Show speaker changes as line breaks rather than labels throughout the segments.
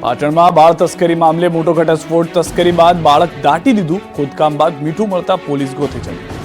પાટણમાં બાળ તસ્કરી મામલે મોટો ઘટસ્ફોટ. તસ્કરી બાદ બાળક દાટી દીધું. ખોદકામ બાદ મીઠું મળતા પોલીસ ગોતી ચડી.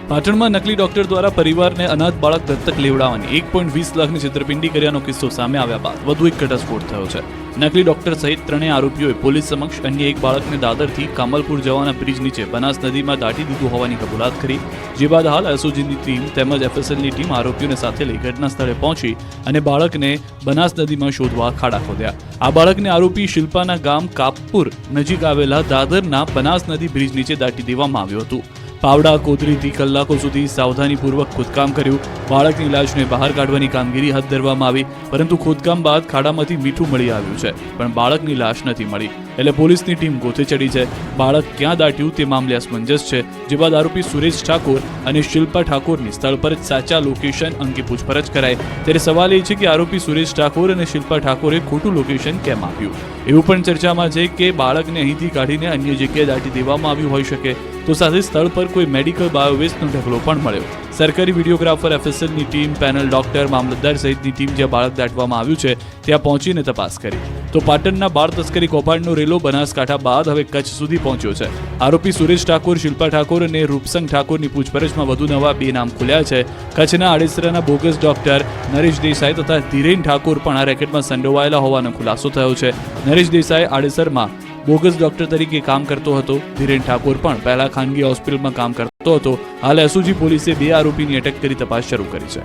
પાટણમાં નકલી ડોક્ટર દ્વારા પરિવારને અનાથ બાળક દત્તક લેવડાવવાની 1.20 લાખની છેતરપિંડી કર્યાનો કિસ્સો સામે આવ્યા બાદ વધુ એક ઘટસ્ફોટ થયો છે. નકલી ડોક્ટર સહિત ત્રણેય આરોપીઓએ પોલીસ સમક્ષ અન્ય એક બાળકને દાદરથી કામલપુર જવાના બ્રિજ નીચે બનાસ નદીમાં દાટી દીધું હોવાની કબૂલાત કરી. જે બાદ હાલ એસઓજીની ટીમ તેમજ એફએસએલની ટીમ આરોપીઓને સાથે લઈ ઘટના સ્થળે પહોંચી અને બાળકને બનાસ નદીમાં શોધવા ખાડા ખોદ્યા. આ બાળકને આરોપી શિલ્પાના ગામ કાપપુર નજીક આવેલા દાદરના બનાસ નદી બ્રિજ નીચે દાટી દેવામાં આવ્યું હતું. પાવડા કોતરીથી કલાકો સુધી સાવધાનીપૂર્વક ખોદકામ કર્યું. બાળકની લાશને બહાર કાઢવાની કામગીરી હાથ ધરવામાં આવી, પરંતુ ખોદકામ બાદ ખાડામાંથી મીઠું મળી આવ્યું છે, પણ બાળકની લાશ નથી મળી. એટલે પોલીસની ટીમ ગોતે ચડી છે. બાળક ક્યાં દાટ્યું તે મામલે અસમંજસ છે. જે બાદ આરોપી સુરેશ ઠાકોર અને શિલ્પા ઠાકોરની સ્થળ પર જ સાચા લોકેશન અંગે પૂછપરછ કરાય. ત્યારે સવાલ એ છે કે આરોપી સુરેશ ઠાકોર અને શિલ્પા ઠાકોરે ખોટું લોકેશન કેમ આપ્યું? એવું પણ ચર્ચામાં છે કે બાળકને અહીંથી કાઢીને અન્ય જગ્યાએ દાટી દેવામાં આવ્યું હોઈ શકે. તો સાથે સ્થળ પર કોઈ મેડિકલ બાયોવેસ્ટનો ઢગલો પણ મળ્યો. સરકારી વિડીયોગ્રાફર, એફએસએલની ટીમ, પેનલ ડોક્ટર, મામલતદાર સહિતની ટીમ જ્યાં બાળક દાટવામાં આવ્યું છે ત્યાં પહોંચીને તપાસ કરી. તો પાટણના બાળ તસ્કરી કૌભાંડનો રેલો બનાસકાંઠા બાદ હવે કચ્છ સુધી પહોંચ્યો છે. આરોપી સુરેશ ઠાકોર, શિલ્પા ઠાકોર અને રૂપસંગ ઠાકોરની પૂછપરછમાં વધુ નવા 2 નામ ખુલ્યા છે. કચ્છના આડેસરાના બોગસ ડોક્ટર નરેશ દેસાઈ તથા ધીરેન ઠાકોર પણ આ રેકેટમાં સંડોવાયેલા હોવાનો ખુલાસો થયો છે. નરેશ દેસાઈ આડેસરમાં બોગસ ડોક્ટર તરીકે કામ કરતો હતો. ધીરેન ઠાકોર પણ પહેલા ખાનગી હોસ્પિટલમાં કામ કરતો હતો. હાલ એસઓજી પોલીસે 2 આરોપીની અટક કરી તપાસ શરૂ કરી છે.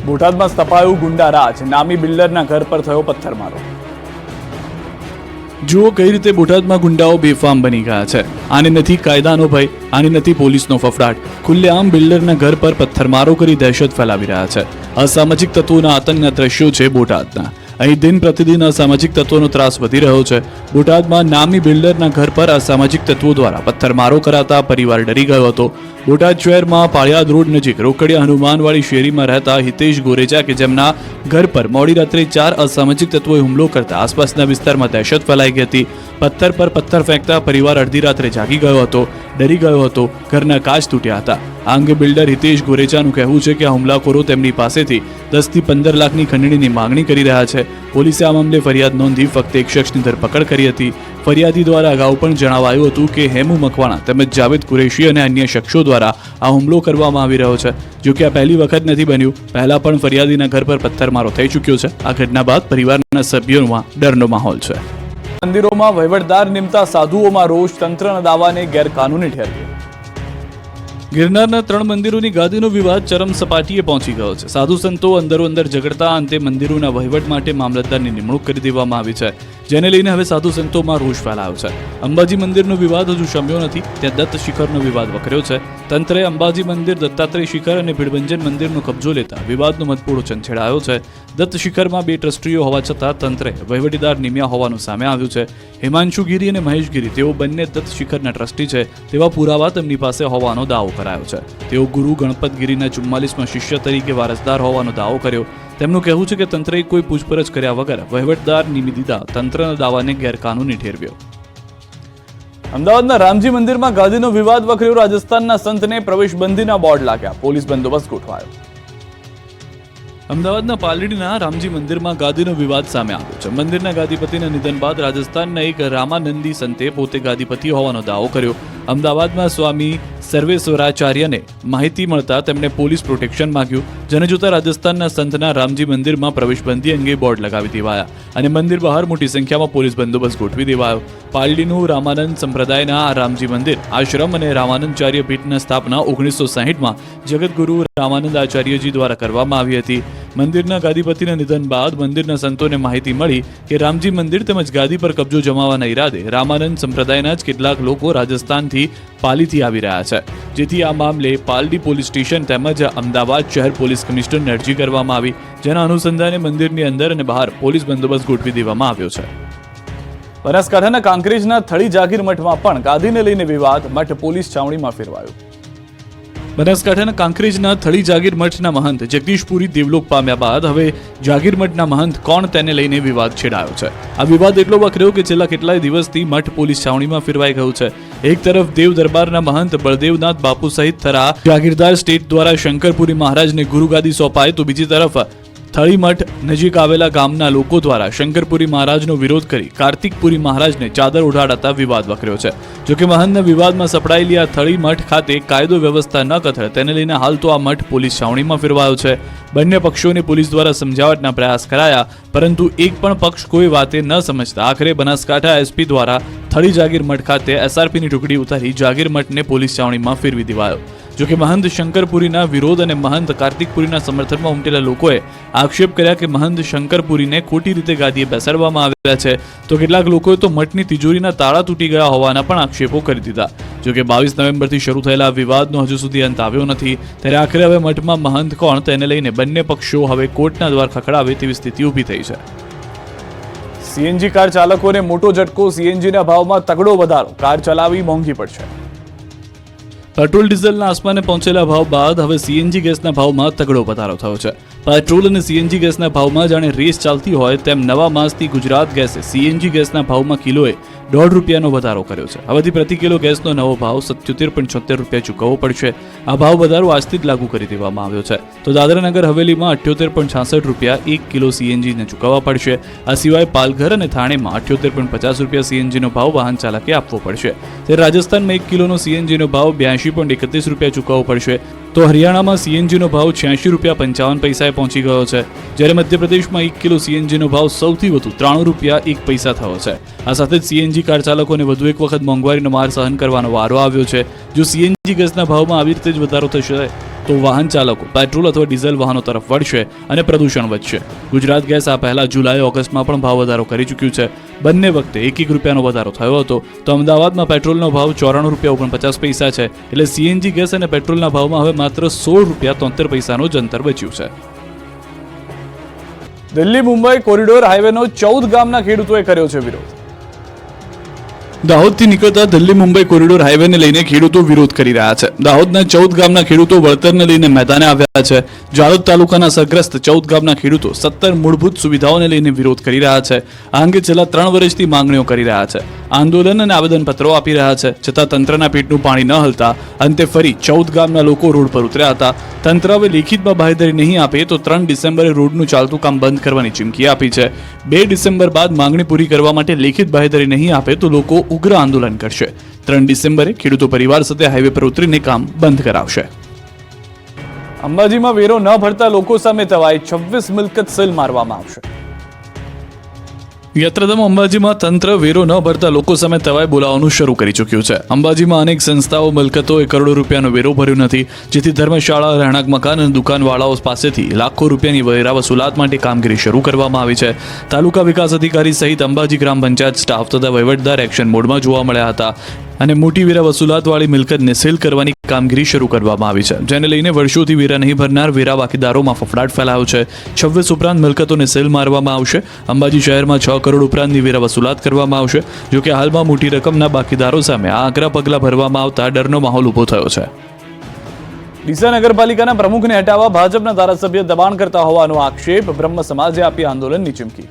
બોટાદમાં સ્થપાયું ગુંડા રાજ. નામી બિલ્ડરના ઘર પર થયો પથ્થરમારો. જુઓ કઈ રીતે બોટાદમાં ગુંડાઓ બેફામ બની ગયા છે. આને નથી કાયદાનો ભય, આને નથી પોલીસનો ફફડાટ. ખુલ્લેઆમ બિલ્ડરના ઘર પર પથ્થરમારો કરી દહેશત ફેલાવી રહ્યા છે. અસામાજિક તત્વોના આતંકના દ્રશ્યો છે બોટાદના. અહીં દિન પ્રતિદિન અસામાજિક તત્વોનો ત્રાસ વધી રહ્યો છે. બોટાદમાં નામી બિલ્ડરના ઘર પર અસામાજિક તત્વો દ્વારા પથ્થરમારો કરાતા પરિવાર ડરી ગયો હતો. બોટાદ શહેરમાં પાળિયાદ રોડ નજીક રોકડિયા હનુમાનવાડી શેરીમાં રહેતા હિતેશ ગોરેચા કે જેમના ઘર પર મોડી રાત્રે 4 અસામાજિક તત્વોએ હુમલો કરતા આસપાસના વિસ્તારમાં દહેશત ફેલાઈ ગઈ હતી. પથ્થર પર પથ્થર ફેંકતા પરિવાર અડધી રાત્રે જાગી ગયો હતો, ડરી ગયો હતો. ઘરના કાચ તૂટ્યા હતા. આ અંગે બિલ્ડર હિતેશ ગોરેચાનું કહેવું છે કે આ હુમલાખોરો તેમની પાસેથી 10 થી 15 લાખની ખંડણીની માંગણી કરી રહ્યા છે. પોલીસે આ મામલે ફરિયાદ નોંધી ફક્ત એક શખ્સની ધરપકડ કરી હતી. ફરિયાદી દ્વારા અગાઉ પણ જણાવાયું હતું કે હેમુ મકવાણા તેમજ જાવેદ કુરેશી અને અન્ય શખ્સો દ્વારા આ હુમલો કરવામાં આવી રહ્યો છે. જો કે આ પહેલી વખત નથી બન્યું. પહેલા પણ ફરિયાદીના ઘર પર પથ્થરમારો થઈ ચૂક્યો છે. આ ઘટના બાદ પરિવારના સભ્યોમાં ડરનો માહોલ છે. મંદિરોમાં વહીવટદાર નિમતા સાધુઓમાં રોષ. તંત્રના દાવાને ગેરકાનૂની ઠેરવ્યો. ગિરનારના 3 મંદિરોની ગાદીનો વિવાદ ચરમ સપાટીએ પહોંચી ગયો છે. સાધુ સંતો અંદરો-અંદર ઝઘડતા અંતે મંદિરોના વહીવટ માટે મામલતદારની નિમણૂક કરી દેવામાં આવી છે, જેને લઈને હવે સાધુ સંતોમાં રોષ ફેલાયો છે. અંબાજી મંદિરનો વિવાદ હજુ શમ્યો નથી. ત્યાં દત્ત શિખરનો વિવાદ વકર્યો છે. તંત્રે અંબાજી મંદિર, દત્તાત્રેય શિખર અને ભીડભંજન મંદિરનો કબજો લેતા વિવાદનો મતપૂળો છંછેડાયો છે. દત્ત શિખરમાં 2 ટ્રસ્ટીઓ હોવા છતાં તંત્રે વહીવટીદાર નિમ્યા હોવાનું સામે આવ્યું છે. હિમાંશુ ગીરી અને મહેશ ગીરી તેઓ બંને દત્ત શિખરના ટ્રસ્ટી છે તેવા પુરાવા તેમની પાસે હોવાનો દાવો કરાયો છે. તેઓ ગુરુ ગણપત ગીરીના 44માં શિષ્ય તરીકે વારસદાર હોવાનો દાવો કર્યો. તેમનું કહેવું છે કે તંત્રએ કોઈ પૂછપરછ કર્યા વગર વહીવટદાર નિમી દીધા તંત્રના દાવાને ગેરકાનૂની ઠેરવ્યો. અમદાવાદના રામજી મંદિરમાં ગાદીનો વિવાદ વકર્યો. રાજસ્થાનના સંતને પ્રવેશબંધીના બોર્ડ લાગ્યા. પોલીસ બંદોબસ્ત ગોઠવાયો. અમદાવાદના પાલડીના રામજી મંદિરમાં ગાદીનો વિવાદ સામે આવ્યો છે. મંદિરના ગાદીપતિના નિધન બાદ રાજસ્થાનના એક રામાનંદી સંતે પોતે ગાદીપતિ હોવાનો દાવો કર્યો. અમદાવાદમાં સ્વામી સર્વેશ્વરાચાર્યને માહિતી મળતા તેમણે પોલીસ પ્રોટેક્શન માંગ્યું. જેને જોતા રાજસ્થાનના સંતના રામજી મંદિરમાં પ્રવેશબંધી અંગે બોર્ડ લગાવી દેવાયા અને મંદિર બહાર મોટી સંખ્યામાં પોલીસ બંદોબસ્ત ગોઠવી દેવાયો. પાલડીનું રામાનંદ સંપ્રદાયના આ રામજી મંદિર આશ્રમ અને રામાનંદાચાર્ય પીઠની સ્થાપના 1960માં જગતગુરુ રામાનંદ આચાર્યજી દ્વારા કરવામાં આવી હતી. મંદિરના ગાદીપતિના નિધન બાદ મંદિરના સંતોને માહિતી મળી કે રામજી મંદિર તેમજ ગાદી પર કબજો જમાવવાના ઈરાદે રામાનંદ સંપ્રદાયના જ કેટલાક લોકો રાજસ્થાનથી પાલીથી આવી રહ્યા છે. જેથી આ મામલે પાલડી પોલીસ સ્ટેશન તેમજ અમદાવાદ શહેર પોલીસ કમિશનરને અરજી કરવામાં આવી, જેના અનુસંધાને મંદિરની અંદર અને બહાર પોલીસ બંદોબસ્ત ગોઠવી દેવામાં આવ્યો છે. બનાસકાંઠાના કાંકરેજના થળી જાગીર મઠમાં પણ ગાદીને લઈને વિવાદ. મઠ પોલીસ છાવણીમાં ફેરવાયો. બનાસકાંઠાના કાંકરેજના થળી જાગીર મઠના મહંત જગદીશપુરી દેવલોક પામ્યા બાદ હવે જાગીર મઠના મહંત કોણ તેને લઈને વિવાદ છેડાયો છે. આ વિવાદ એટલો વકર્યો કે છેલ્લા કેટલાય દિવસથી મઠ પોલીસ છાવણીમાં ફેરવાઈ ગયું છે. એક તરફ દેવ દરબારના મહંત બળદેવનાથ બાપુ સહિત થરા જાગીરદાર સ્ટેટ દ્વારા શંકરપુરી મહારાજને ગુરુગાદી સોંપાય, તો બીજી તરફ થળીમઠ નજીક આવેલા ગામના લોકો દ્વારા શંકરપુરી મહારાજનો વિરોધ કરી કાર્તિકપુરી મહારાજને ચાદર ઉડાડતા વિવાદ વકર્યો છે. જોકે મહંતના વિવાદમાં સપડાયેલી આ થળીમઠ ખાતે કાયદો વ્યવસ્થા ન કથળે તેને લઈને હાલ તો આ મઠ પોલીસ છાવણીમાં ફેરવાયો છે. બંને પક્ષોને પોલીસ દ્વારા સમજાવટના પ્રયાસ કરાયા, પરંતુ એક પણ પક્ષ કોઈ વાતે ન સમજતા આખરે બનાસકાંઠા એસપી દ્વારા થળી જાગીર મઠ ખાતે એસઆરપીની ટુકડી ઉતારી જાગીર મઠને પોલીસ છાવણીમાં ફેરવી દેવાયો. જોકે મહંત શંકરપુરીના વિરોધ અને મહંત કાર્તિકપુરીના સમર્થનમાં ઉમટેલા લોકોએ આક્ષેપ કર્યા કે મહંત શંકરપુરીને ખોટી રીતે ગાદીએ બેસાડવામાં આવ્યા છે, તો કેટલાક લોકોએ તો મઠની તિજોરીના તાળા તૂટી ગયા હોવાના પણ આક્ષેપો કરી દીધા. જોકે 22 નવેમ્બરથી શરૂ થયેલા વિવાદનો હજુ સુધી અંત આવ્યો નથી, ત્યારે આખરે હવે મઠમાં મહંત કોણ તેને લઈને બંને પક્ષો હવે કોર્ટના દ્વાર ખખડાવે તેવી સ્થિતિ ઊભી થઈ છે. સીએનજી કાર ચાલકોને મોટો ઝટકો, સીએનજીના ભાવમાં તગડો વધારો, કાર ચલાવવી મોંઘી પડશે. પેટ્રોલ ડીઝલના આસમાને પહોંચેલા ભાવ બાદ હવે સીએનજી ગેસના ભાવમાં તગડો વધારો થયો છે. પેટ્રોલ અને સીએનજી ગેસના ભાવમાં જાણે રેસ ચાલતી હોય તેમ નવા માસથી ગુજરાત ગેસે સીએનજી ગેસના ભાવમાં કિલોએ ₹1.5 વધારો કર્યો છે. હવેથી પ્રતિ કિલો ગેસનો નવો ભાવ ₹77.76 ચૂકવવો પડશે. આ ભાવ વધારો આજથી જ લાગુ કરી દેવામાં આવ્યો છે. તો દાદરાનગર હવેલીમાં ₹78.66 1 કિલો સીએનજીને ચૂકવવા પડશે. આ સિવાય પાલઘર અને થાણેમાં ₹78.50 સીએનજીનો ભાવ વાહન ચાલકે આપવો પડશે. ત્યારે રાજસ્થાનમાં 1 કિલોનો સીએનજીનો ભાવ ₹82.31 ચૂકવવો પડશે. તો હરિયાણામાં સીએનજીનો ભાવ ₹86.55 પહોંચી ગયો છે. જ્યારે મધ્યપ્રદેશમાં 1 કિલો સીએનજીનો ભાવ સૌથી વધુ ₹93.01 થયો છે. આ સાથે જ સીએનજી કાર ચાલકોને વધુ એક વખત મોંઘવારીનો માર સહન કરવાનો વારો આવ્યો છે. જો સીએનજી ગેસના ભાવમાં આવી રીતે જ વધારો થશે તો વાહન ચાલકો પેટ્રોલ અથવા ડીઝલ વાહનો તરફ વળશે અને પ્રદૂષણ વધશે. ગુજરાત ગેસ આ પહેલા જુલાઈ ઓગસ્ટમાં પણ ભાવ વધારો કરી ચૂક્યું છે. બંને વખતે ₹1 વધારો થયો હતો. તો અમદાવાદમાં પેટ્રોલનો ભાવ ₹94.49 છે, એટલે સીએનજી ગેસ અને પેટ્રોલના ભાવમાં હવે માત્ર ₹16.73 જ અંતર બચ્યું છે. દિલ્હી મુંબઈ કોરિડોર હાઈવેનો 14 ગામના ખેડૂતોએ કર્યો છે વિરોધ. દાહોદથી નીકળતા દિલ્હી મુંબઈ કોરિડોર હાઈવેને લઈને ખેડૂતો વિરોધ કરી રહ્યા છે. દાહોદના 14 ગામના ખેડૂતો વળતરને લઈને મેદાને આવ્યા છે. જાલોદ તાલુકાના અસરગ્રસ્ત 14 ગામના ખેડૂતો 17 મૂળભૂત સુવિધાઓને લઈને વિરોધ કરી રહ્યા છે. આ અંગે છેલ્લા 3 વર્ષથી માંગણીઓ કરી રહ્યા છે. આંદોલન અને આવેદનપત્રો આપી રહ્યા છે, છતાં તંત્રના પેટનું પાણી ન હલતા અંતે ફરી 14 ગામના લોકો રોડ પર ઉતર્યા હતા. તંત્ર હવે લેખિતમાં બાંહેધરી નહીં આપે તો 3 ડિસેમ્બરે રોડનું ચાલતું કામ બંધ કરવાની ચીમકી આપી છે. 2 ડિસેમ્બર બાદ માંગણી પૂરી કરવા માટે લેખિત બાંહેધરી નહીં આપે તો લોકો ઉગ્ર આંદોલન કરશે. 3 ડિસેમ્બરે ખેડૂતો પરિવાર સાથે હાઈવે પર ઉતરીને કામ બંધ કરાવશે. અંબાજીમાં વેરો ન ભરતા લોકો સામે તવાઈ 26 મિલકત સીલ મારવામાં આવશે. યાત્રાધામ અંબાજીમાં તંત્ર વેરો ન ભરતા લોકો સામે તવાઈ બોલાવવાનું શરૂ કરી ચૂક્યું છે. અંબાજીમાં અનેક સંસ્થાઓ મિલકતોએ કરોડો રૂપિયાનો વેરો ભર્યો નથી, જેથી ધર્મશાળા, રહેણાંક મકાન અને દુકાનવાળાઓ પાસેથી લાખો રૂપિયાની વેરા વસૂલાત માટે કામગીરી શરૂ કરવામાં આવી છે. તાલુકા વિકાસ અધિકારી સહિત અંબાજી ગ્રામ પંચાયત સ્ટાફ તથા વહીવટદાર એક્શન મોડમાં જોવા મળ્યા હતા અને મોટી વેરા વસૂલાતવાળી મિલકતને સીલ કરવાની કામગીરી શરૂ કરવામાં આવી છે, જેને લઈને વર્ષોથી વેરા નહીં ભરનાર વેરા બાકીદારોમાં ફફડાટ ફેલાયો છે. 26 ઉપરાંત મિલકતોને સીલ મારવામાં આવશે. અંબાજી શહેરમાં 6 કરોડ ઉપરાંતની વેરા વસૂલાત કરવામાં આવશે. જોકે હાલમાં મોટી રકમના બાકીદારો સામે આ આકરા પગલાં ભરવામાં આવતા ડરનો માહોલ ઊભો થયો છે. ડીસા નગરપાલિકાના પ્રમુખને હટાવવા ભાજપના ધારાસભ્ય દબાણ કરતા હોવાનો આક્ષેપ, બ્રહ્મ સમાજે આપી આંદોલનની ચીમકી.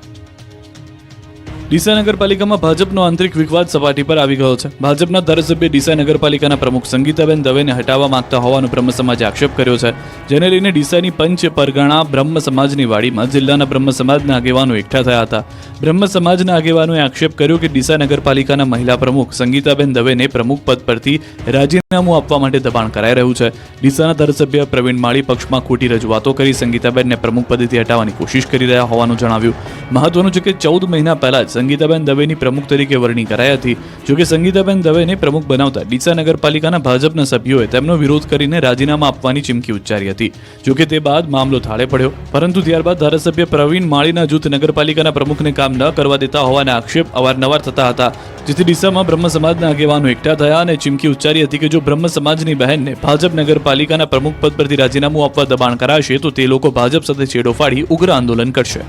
ડીસા નગરપાલિકામાં ભાજપનો આંતરિક વિવાદ સપાટી પર આવી ગયો છે. ભાજપના ધારાસભ્ય ડીસા નગરપાલિકાના પ્રમુખ સંગીતાબેન દવેને હટાવવા માંગતા હોવાનો બ્રહ્મ સમાજે આક્ષેપ કર્યો છે, જેને લઈને ડીસાની પંચ પરગણા બ્રહ્મ સમાજની વાડીમાં જિલ્લાના બ્રહ્મ સમાજના આગેવાનો એકઠા થયા હતા. બ્રહ્મ સમાજના આગેવાનોએ આક્ષેપ કર્યો કે ડીસા નગરપાલિકાના મહિલા પ્રમુખ સંગીતાબેન દવેને પ્રમુખ પદ પરથી રાજીનામું આપવા માટે દબાણ કરાઈ રહ્યું છે. ડીસાના ધારાસભ્ય પ્રવીણ માળી પક્ષમાં ખોટી રજૂઆતો કરી સંગીતાબેનને પ્રમુખ પદેથી હટાવવાની કોશિશ કરી રહ્યા હોવાનું જણાવ્યું. મહત્વનું છે કે 14 મહિના પહેલા જ સંગીતાબેન દવેની પ્રમુખ તરીકે વરણી કરાઈ હતી. જોકે સંગીતાબેન દવેને પ્રમુખ બનાવતા ડીસા નગરપાલિકાના ભાજપના સભ્યોએ તેમનો વિરોધ કરીને રાજીનામા આપવાની ચીમકી ઉચ્ચારી હતી. જોકે તે બાદ મામલો થાળે પડ્યો, પરંતુ ત્યારબાદ ધારાસભ્ય પ્રવીણ માળીના જૂથ નગરપાલિકાના પ્રમુખને કામ ન કરવા દેતા હોવાના આક્ષેપ અવારનવાર થતા હતા, જેથી ડીસામાં બ્રહ્મ સમાજના આગેવાનો એકઠા થયા અને ચીમકી ઉચ્ચારી હતી કે જો બ્રહ્મ સમાજની બહેનને ભાજપ નગરપાલિકાના પ્રમુખ પદ પરથી રાજીનામું આપવા દબાણ કરાશે તો તે લોકો ભાજપ સાથે છેડો ફાડી ઉગ્ર આંદોલન કરશે.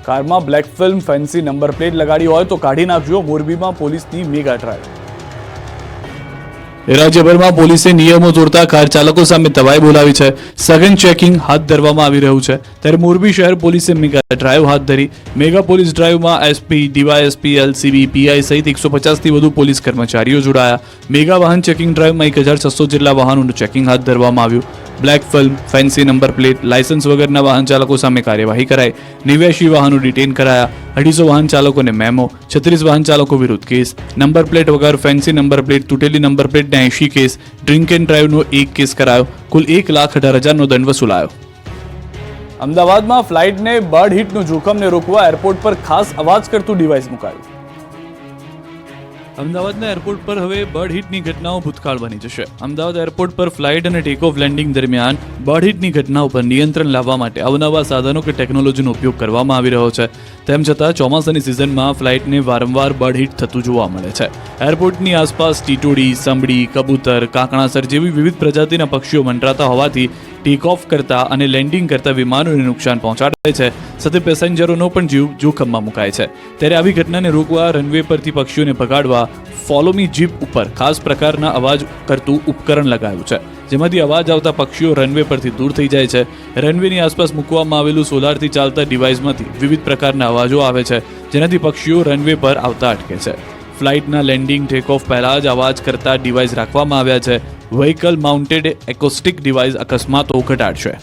કારમાં black film, fancy number plate લગાડી હોય તો કાઢી નાખજો. મોરબીમાં પોલીસની મેગા ડ્રાઈવ. રાજ્યભરમાં પોલીસે નિયમો તોડતા કાર ચાલકો સામે તવાઈ બોલાવી છે. સઘન ચેકિંગ હાથ ધરવામાં આવી રહ્યું છે. ત્યારે મોરબી શહેર પોલીસે મેગા ડ્રાઈવ હાથ ધરી. મેગા પોલીસ ડ્રાઈવમાં એસપી, ડીવાયએસપી, એલસીબી, પીઆઈ સહિત 150થી વધુ પોલીસ કર્મચારીઓ જોડાયા. મેગા વાહન ચેકિંગ ડ્રાઈવમાં 1600 જેટલા વાહનોનું ચેકિંગ હાથ ધરવામાં આવ્યું. Black film, fancy number plate, licence વગરના વાહન ચાલકો સામે કાર્યવાહી કરાઈ, 89 વાહનો ડિટેન કરાયા, 250 વાહન ચાલકોને મેમો, 36 વાહન ચાલકો વિરુદ્ધ કેસ, નંબર પ્લેટ વગર ફેન્સી નંબર પ્લેટ, તૂટેલી નંબર પ્લેટના 80 કેસ, ડ્રિંક એન્ડ ડ્રાઈવનો 1 કેસ કરાયો, કુલ 1,18,000નો દંડ વસૂલાયો. અમદાવાદમાં ફ્લાઇટને બર્ડ હિટનું જોખમને રોકવા એરપોર્ટ પર ખાસ અવાજ કરતું ડિવાઇસ મુકાયું. અમદાવાદના એરપોર્ટ પર હવે બર્ડ હિટની ઘટનાઓ ભૂતકાળ બની જશે. અમદાવાદ એરપોર્ટ પર ફ્લાઇટ અને ટેક ઓફ લેન્ડિંગ દરમિયાન બર્ડ હિટની ઘટનાઓ પર નિયંત્રણ લાવવા માટે અવનવા સાધનો કે ટેકનોલોજીનો ઉપયોગ કરવામાં આવી રહ્યો છે. તેમ છતાં ચોમાસાની સિઝનમાં ફ્લાઇટને વારંવાર બર્ડ હિટ થતું જોવા મળે છે. એરપોર્ટની આસપાસ ટીટોડી, સંભડી, કબૂતર, કાંકણાસર જેવી વિવિધ પ્રજાતિના પક્ષીઓ મંડરાતા હોવાથી ટેક ઓફ કરતા અને લેન્ડિંગ કરતા વિમાનોને નુકસાન પહોંચાડે છે, સાથે પેસેન્જરોનો પણ જીવ જોખમમાં મુકાય છે. ત્યારે આવી ઘટનાને રોકવા રનવે પરથી પક્ષીઓને ભગાડવા ફોલો મી જીપ ઉપર ખાસ પ્રકારના અવાજ કરતું ઉપકરણ લગાવ્યું છે, જેમાંથી અવાજ આવતા પક્ષીઓ રનવે પરથી દૂર થઈ જાય છે. રનવેની આસપાસ મૂકવામાં આવેલું સોલારથી ચાલતા ડિવાઇસમાંથી વિવિધ પ્રકારના અવાજો આવે છે, જેનાથી પક્ષીઓ રનવે પર આવતા અટકે છે. ફ્લાઇટના લેન્ડિંગ ટેક ઓફ પહેલા જ અવાજ કરતા ડિવાઇસ રાખવામાં આવ્યા છે. વ્હીકલ માઉન્ટેડ એકોસ્ટિક ડિવાઇસ અકસ્માતો ઘટાડશે.